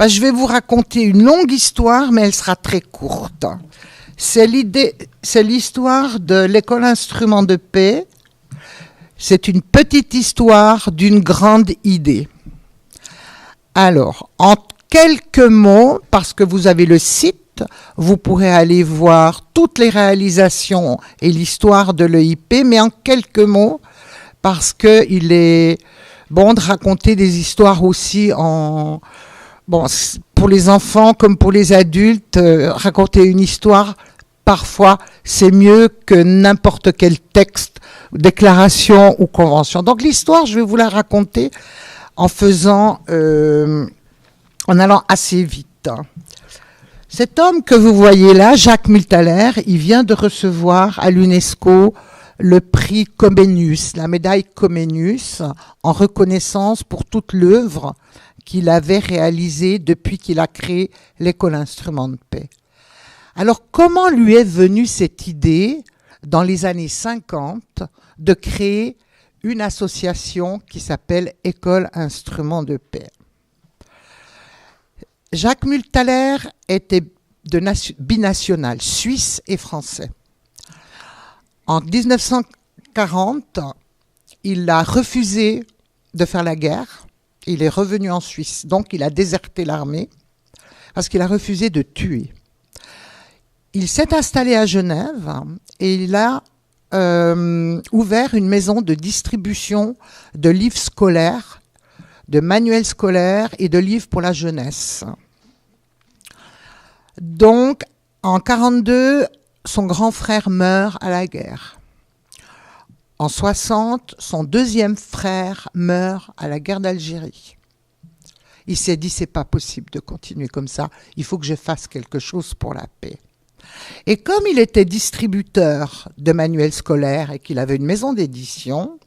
Je vais vous raconter une longue histoire, mais elle sera très courte. C'est l'histoire de l'école instrument de paix. C'est une petite histoire d'une grande idée. Alors, en quelques mots, parce que vous avez le site, vous pourrez aller voir toutes les réalisations et l'histoire de l'EIP, mais en quelques mots, parce qu'il est bon de raconter des histoires aussi pour les enfants comme pour les adultes, raconter une histoire, parfois, c'est mieux que n'importe quel texte, déclaration ou convention. Donc l'histoire, je vais vous la raconter en allant assez vite. Cet homme que vous voyez là, Jacques Multaler, il vient de recevoir à l'UNESCO le prix Comenius, la médaille Comenius, en reconnaissance pour toute l'œuvre qu'il avait réalisée depuis qu'il a créé l'école instrument de paix. Alors, comment lui est venue cette idée, dans les années 50, de créer une association qui s'appelle École instrument de paix? Jacques Multaler était binational, suisse et français. En 1940, il a refusé de faire la guerre. Il est revenu en Suisse, donc il a déserté l'armée parce qu'il a refusé de tuer. Il s'est installé à Genève et il a ouvert une maison de distribution de livres scolaires, de manuels scolaires et de livres pour la jeunesse. Donc, en 1942, son grand frère meurt à la guerre. En 1960, son deuxième frère meurt à la guerre d'Algérie. Il s'est dit, c'est pas possible de continuer comme ça, il faut que je fasse quelque chose pour la paix. Et comme il était distributeur de manuels scolaires et qu'il avait une maison d'édition,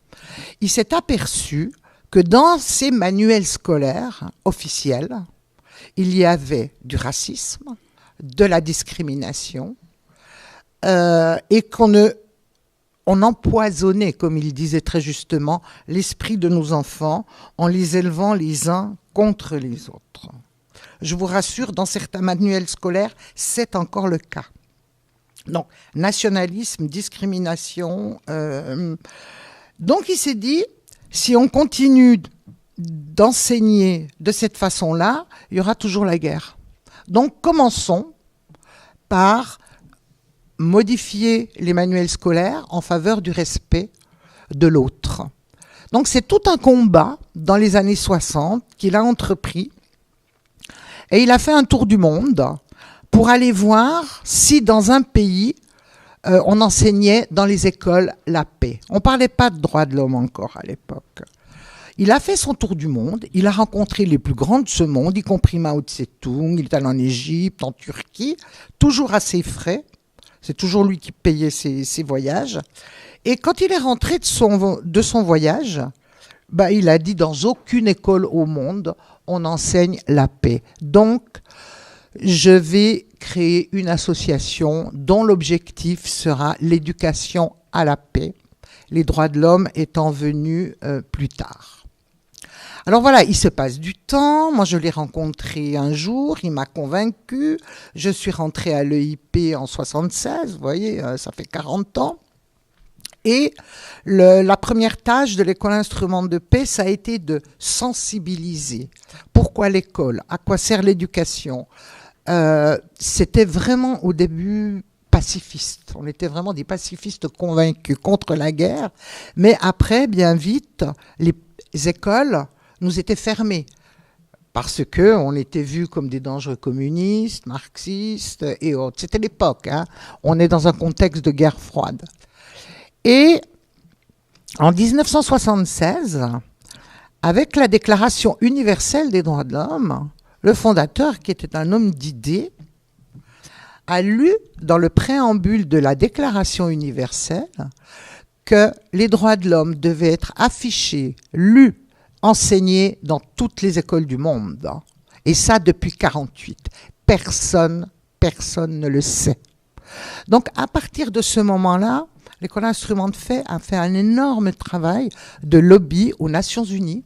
il s'est aperçu que dans ces manuels scolaires officiels, il y avait du racisme, de la discrimination, et on empoisonnait, comme il disait très justement, l'esprit de nos enfants en les élevant les uns contre les autres. Je vous rassure, dans certains manuels scolaires, c'est encore le cas. Donc, nationalisme, discrimination. Donc, il s'est dit, si on continue d'enseigner de cette façon-là, il y aura toujours la guerre. Donc, commençons par modifier les manuels scolaires en faveur du respect de l'autre. Donc, c'est tout un combat dans les années 60 qu'il a entrepris. Et il a fait un tour du monde pour aller voir si dans un pays, on enseignait dans les écoles la paix. On ne parlait pas de droits de l'homme encore à l'époque. Il a fait son tour du monde, il a rencontré les plus grands de ce monde, y compris Mao Tse-tung, il est allé en Égypte, en Turquie, toujours à ses frais. C'est toujours lui qui payait ses voyages. Et quand il est rentré de son voyage, il a dit, dans aucune école au monde, on enseigne la paix. Donc, je vais créer une association dont l'objectif sera l'éducation à la paix, les droits de l'homme étant venus plus tard. Alors voilà, il se passe du temps. Moi, je l'ai rencontré un jour, il m'a convaincu. Je suis rentrée à l'EIP en 1976, vous voyez, ça fait 40 ans. Et la première tâche de l'école instrument de paix, ça a été de sensibiliser. Pourquoi l'école? À quoi sert l'éducation? C'était vraiment au début pacifiste. On était vraiment des pacifistes convaincus contre la guerre. Mais après, bien vite, les écoles nous étaient fermées parce qu'on était vus comme des dangereux communistes, marxistes et autres. C'était l'époque, hein. On est dans un contexte de guerre froide. Et en 1976, avec la Déclaration universelle des droits de l'homme, le fondateur, qui était un homme d'idées, a lu dans le préambule de la Déclaration universelle que les droits de l'homme devaient être affichés, lus, enseignés dans toutes les écoles du monde. Et ça depuis 1948. Personne ne le sait. Donc à partir de ce moment-là, l'école instrument de paix a fait un énorme travail de lobby aux Nations Unies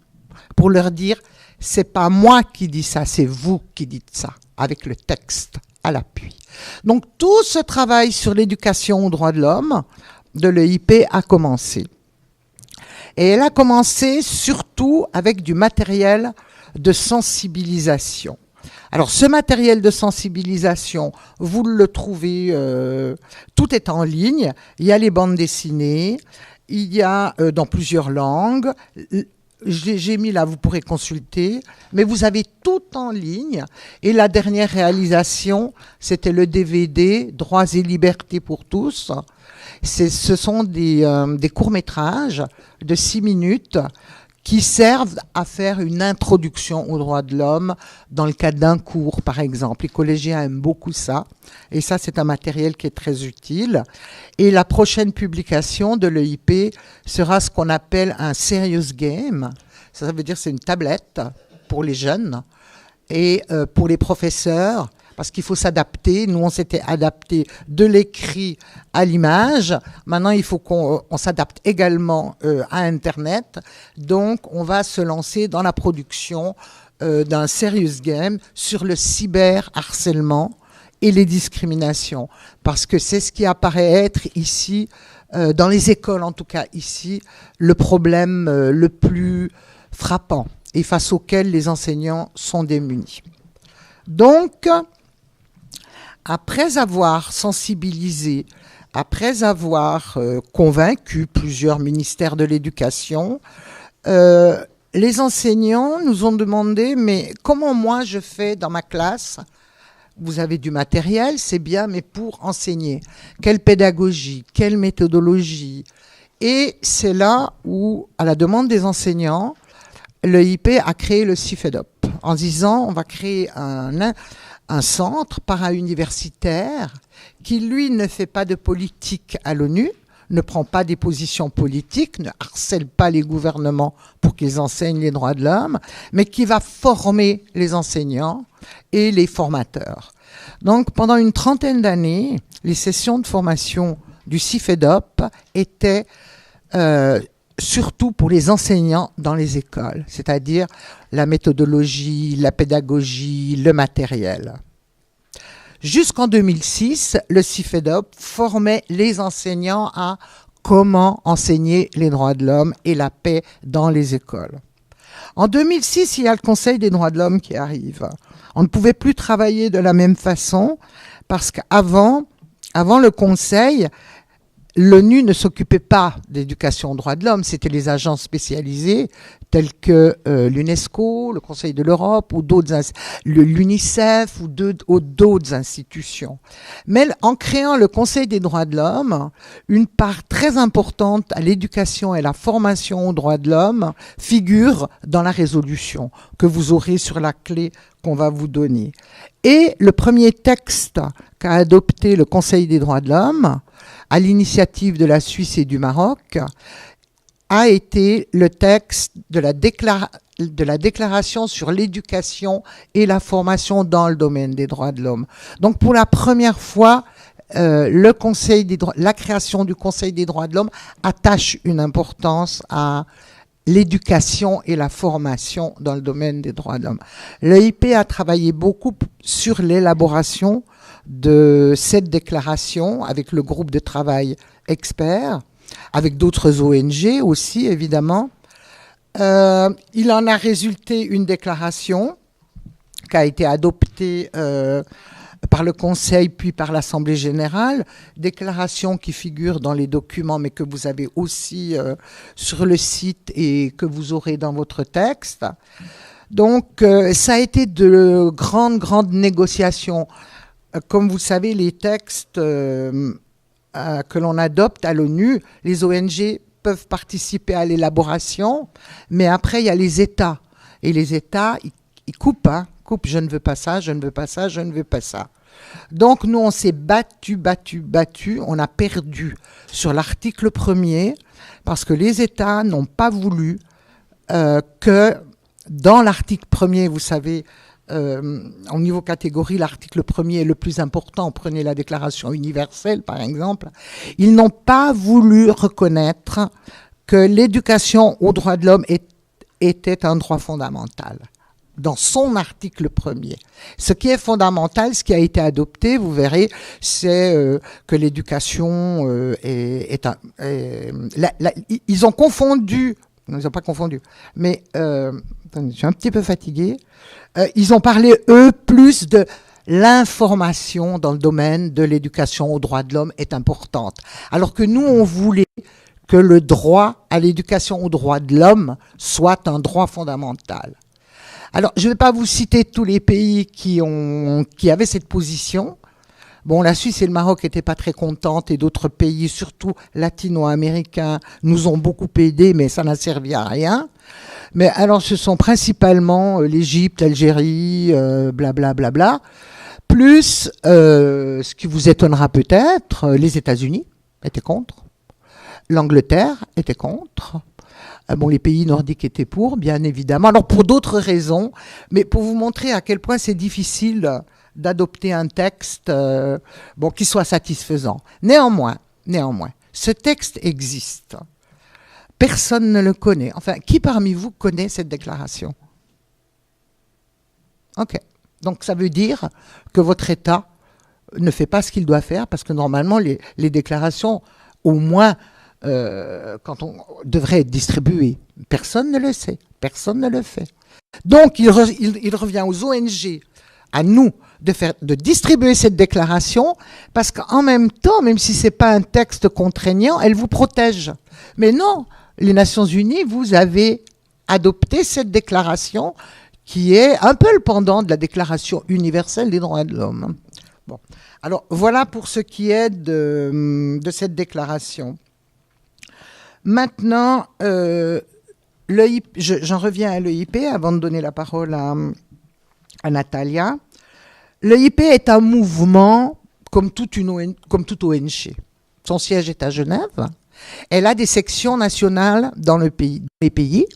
pour leur dire C'est pas moi qui dis ça, c'est vous qui dites ça, avec le texte à l'appui. Donc tout ce travail sur l'éducation aux droits de l'homme de l'EIP a commencé. Et elle a commencé surtout avec du matériel de sensibilisation. Alors ce matériel de sensibilisation, vous le trouvez, tout est en ligne. Il y a les bandes dessinées, il y a dans plusieurs langues. J'ai mis là, vous pourrez consulter, mais vous avez tout en ligne. Et la dernière réalisation, c'était le DVD Droits et libertés pour tous. Ce sont des courts-métrages de 6 minutes qui servent à faire une introduction aux droits de l'homme dans le cadre d'un cours, par exemple. Les collégiens aiment beaucoup ça. Et ça, c'est un matériel qui est très utile. Et la prochaine publication de l'EIP sera ce qu'on appelle un serious game. Ça veut dire que c'est une tablette pour les jeunes et pour les professeurs, parce qu'il faut s'adapter. Nous, on s'était adapté de l'écrit à l'image. Maintenant, il faut qu'on s'adapte également à Internet. Donc, on va se lancer dans la production d'un serious game sur le cyberharcèlement et les discriminations. Parce que c'est ce qui apparaît être ici, dans les écoles en tout cas ici, le problème le plus frappant et face auquel les enseignants sont démunis. Donc, après avoir sensibilisé, après avoir convaincu plusieurs ministères de l'éducation, les enseignants nous ont demandé, mais comment moi je fais dans ma classe? Vous avez du matériel, c'est bien, mais pour enseigner, quelle pédagogie, quelle méthodologie? Et c'est là où, à la demande des enseignants, l'EIP a créé le CIFEDOP en disant on va créer un centre para-universitaire qui, lui, ne fait pas de politique à l'ONU, ne prend pas des positions politiques, ne harcèle pas les gouvernements pour qu'ils enseignent les droits de l'homme, mais qui va former les enseignants et les formateurs. Donc, pendant une trentaine d'années, les sessions de formation du CIFEDOP étaient surtout pour les enseignants dans les écoles, c'est-à-dire la méthodologie, la pédagogie, le matériel. Jusqu'en 2006, le CIFEDOP formait les enseignants à comment enseigner les droits de l'homme et la paix dans les écoles. En 2006, il y a le Conseil des droits de l'homme qui arrive. On ne pouvait plus travailler de la même façon parce qu'avant le Conseil, l'ONU ne s'occupait pas d'éducation aux droits de l'homme, c'était les agences spécialisées telles que l'UNESCO, le Conseil de l'Europe ou l'UNICEF ou d'autres institutions. Mais en créant le Conseil des droits de l'homme, une part très importante à l'éducation et la formation aux droits de l'homme figure dans la résolution que vous aurez sur la clé qu'on va vous donner. Et le premier texte qu'a adopté le Conseil des droits de l'homme, à l'initiative de la Suisse et du Maroc, a été le texte de la déclaration sur l'éducation et la formation dans le domaine des droits de l'homme. Donc pour la première fois, la création du Conseil des droits de l'homme attache une importance à l'éducation et la formation dans le domaine des droits de l'homme. L'EIP a travaillé beaucoup sur l'élaboration de cette déclaration avec le groupe de travail expert, avec d'autres ONG aussi, évidemment. Il en a résulté une déclaration qui a été adoptée par le Conseil puis par l'Assemblée générale, déclaration qui figure dans les documents mais que vous avez aussi sur le site et que vous aurez dans votre texte. Donc ça a été de grandes négociations. Comme vous savez, les textes que l'on adopte à l'ONU, les ONG peuvent participer à l'élaboration, mais après, il y a les États. Et les États, ils coupent, je ne veux pas ça, je ne veux pas ça, je ne veux pas ça. Donc, nous, on s'est battu, on a perdu sur l'article 1er, parce que les États n'ont pas voulu que dans l'article 1er, vous savez, au niveau catégorie, l'article 1er est le plus important. Prenez la Déclaration universelle, par exemple. Ils n'ont pas voulu reconnaître que l'éducation aux droits de l'homme était un droit fondamental. dans son article premier. Ce qui est fondamental, ce qui a été adopté, vous verrez, c'est que l'éducation ils ont confondu, non, ils n'ont pas confondu, mais attendez, je suis un petit peu fatiguée. Ils ont parlé, eux, plus de l'information dans le domaine de l'éducation aux droits de l'homme est importante. Alors que nous, on voulait que le droit à l'éducation aux droits de l'homme soit un droit fondamental. Alors, je ne vais pas vous citer tous les pays qui avaient cette position. Bon, la Suisse et le Maroc n'étaient pas très contentes et d'autres pays, surtout latino-américains, nous ont beaucoup aidés, mais ça n'a servi à rien. Mais alors, ce sont principalement l'Égypte, l'Algérie, blablabla, plus, ce qui vous étonnera peut-être, les États-Unis étaient contre, l'Angleterre était contre. Bon, les pays nordiques étaient pour, bien évidemment. Alors, pour d'autres raisons, mais pour vous montrer à quel point c'est difficile d'adopter un texte qui soit satisfaisant. Néanmoins, ce texte existe. Personne ne le connaît. Enfin, qui parmi vous connaît cette déclaration? Ok. Donc, ça veut dire que votre État ne fait pas ce qu'il doit faire, parce que normalement, les déclarations, au moins, quand on devrait être distribuées, personne ne le sait, personne ne le fait. Donc, il revient aux ONG, à nous, de distribuer cette déclaration, parce qu'en même temps, même si ce n'est pas un texte contraignant, elle vous protège. Mais non, les Nations Unies, vous avez adopté cette déclaration qui est un peu le pendant de la Déclaration universelle des droits de l'homme. Bon. Alors, voilà pour ce qui est de cette déclaration. Maintenant, j'en reviens à l'EIP avant de donner la parole à Natalia. L'EIP est un mouvement comme toute ONG. Son siège est à Genève. Elle a des sections nationales dans les pays.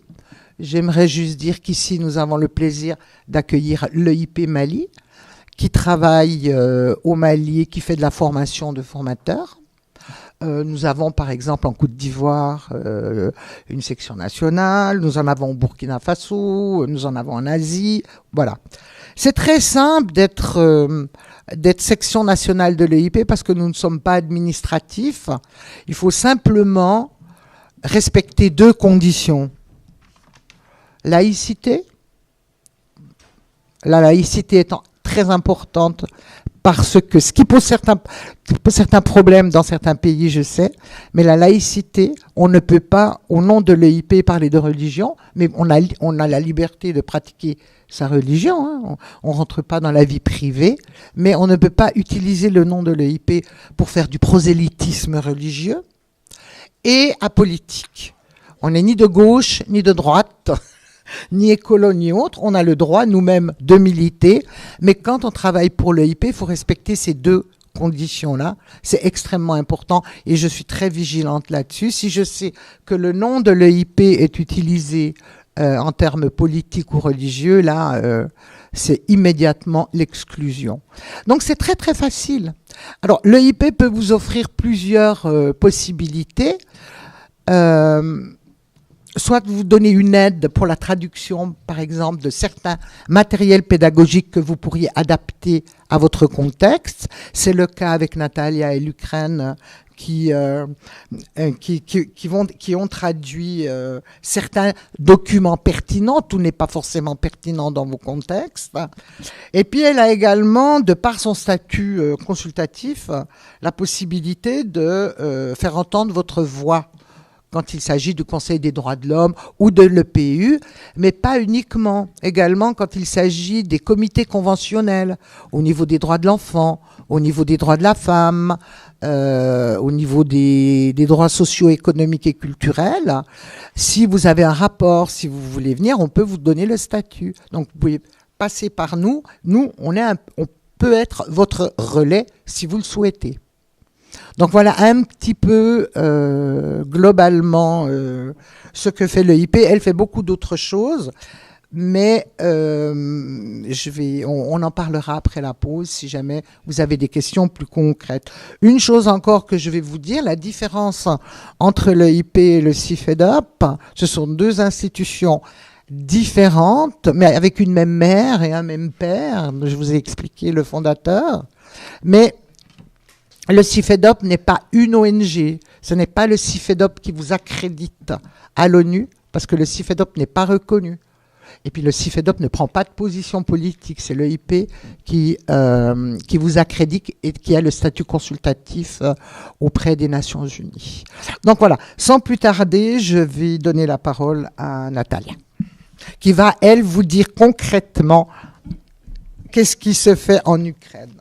J'aimerais juste dire qu'ici, nous avons le plaisir d'accueillir l'EIP Mali, qui travaille au Mali, qui fait de la formation de formateurs. Nous avons par exemple en Côte d'Ivoire une section nationale, nous en avons au Burkina Faso, nous en avons en Asie, voilà. C'est très simple d'être section nationale de l'EIP parce que nous ne sommes pas administratifs. Il faut simplement respecter deux conditions. Laïcité. La laïcité étant très importante parce que ce qui pose certains problèmes dans certains pays, je sais, mais la laïcité, on ne peut pas, au nom de l'EIP, parler de religion, mais on a la liberté de pratiquer sa religion, hein. On ne rentre pas dans la vie privée, mais on ne peut pas utiliser le nom de l'EIP pour faire du prosélytisme religieux et apolitique. On n'est ni de gauche, ni de droite, ni écolo, ni autre. On a le droit, nous-mêmes, de militer. Mais quand on travaille pour l'EIP, il faut respecter ces deux conditions-là. C'est extrêmement important et je suis très vigilante là-dessus. Si je sais que le nom de l'EIP est utilisé en termes politiques ou religieux, là, c'est immédiatement l'exclusion. Donc c'est très très facile. Alors l'EIP peut vous offrir plusieurs possibilités. Soit vous donner une aide pour la traduction, par exemple, de certains matériels pédagogiques que vous pourriez adapter à votre contexte. C'est le cas avec Natalia et l'Ukraine qui ont traduit certains documents pertinents. Tout n'est pas forcément pertinent dans vos contextes. Et puis, elle a également, de par son statut consultatif, la possibilité de faire entendre votre voix quand il s'agit du Conseil des droits de l'homme ou de l'EPU, mais pas uniquement. Également quand il s'agit des comités conventionnels, au niveau des droits de l'enfant, au niveau des droits de la femme, au niveau des droits socio-économiques et culturels. Si vous avez un rapport, si vous voulez venir, on peut vous donner le statut. Donc vous pouvez passer par nous. Nous, on peut être votre relais si vous le souhaitez. Donc voilà un petit peu globalement ce que fait l'EIP. Elle fait beaucoup d'autres choses, mais on en parlera après la pause si jamais vous avez des questions plus concrètes. Une chose encore que je vais vous dire, la différence entre l'EIP et le CIFEDOP, ce sont deux institutions différentes, mais avec une même mère et un même père. Je vous ai expliqué le fondateur. Mais le CIFEDOP n'est pas une ONG. Ce n'est pas le CIFEDOP qui vous accrédite à l'ONU, parce que le CIFEDOP n'est pas reconnu. Et puis le CIFEDOP ne prend pas de position politique. C'est l'EIP qui vous accrédite et qui a le statut consultatif auprès des Nations Unies. Donc voilà, sans plus tarder, je vais donner la parole à Natalia, qui va, elle, vous dire concrètement qu'est-ce qui se fait en Ukraine.